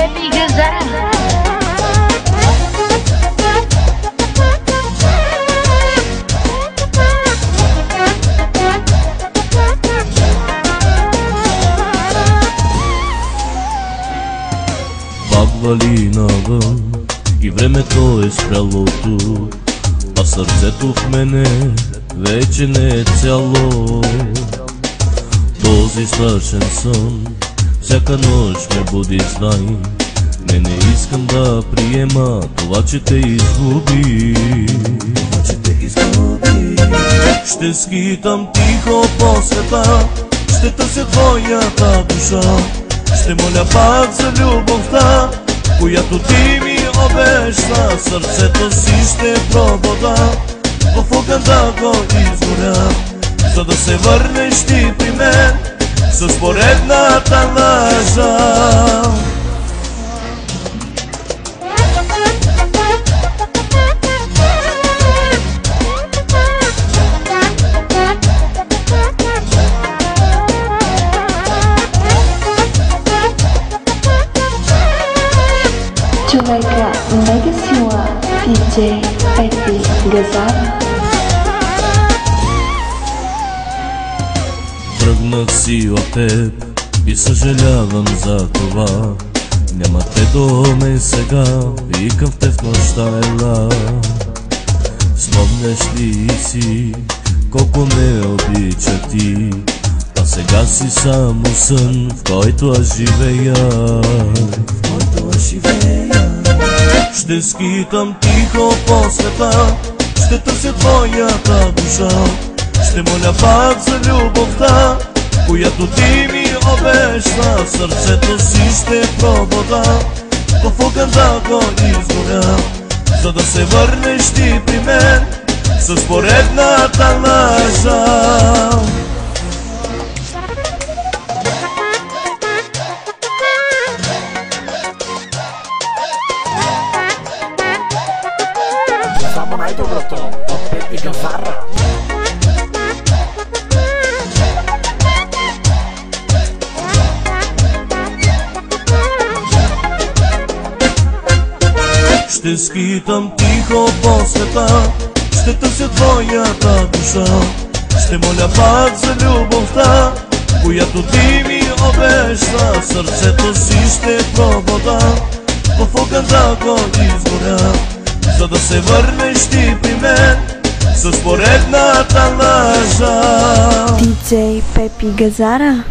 Pepi Gazzara. Пак вали навън и времето е спряло тук, а сърцето в мене вече не е цяло. Този страшен сън всяка нощ ме буди, знай. Не искам да приема това, че те изгуби. Ще скитам тихо по света, ще търся твоята душа. Ще моля пак за любовта, която ти ми обеща. Сърцето си ще пробода, в огън да го изгоря, за да се върнеш ти при мен с поредната лъжа. Човека мега сила, DJ Pepi Gazzara. Тръгнах си от теб и съжалявам за това. Няма те до мен сега, викам в те в нощта, ела. Спомняш ли си колко ме обича ти, а сега си само сън, в който аз живея. Ще скитам тихо по света, ще търся твоята душа. Ще моля пак за любовта, която ти ми обеща. Сърцето си ще пробода, в огън да го изгоря, за да се върнеш ти при мен с поредната лъжа. Само най-доброто от Pepi Gazzara. Ще скитам тихо по света, ще търся твоята душа. Ще моля пак за любовта, която ти ми обеща. Сърцето си ще пробода, в огън да го изгоря, за да се върнеш ти при мен с поредната лъжа. DJ Pepi Gazzara.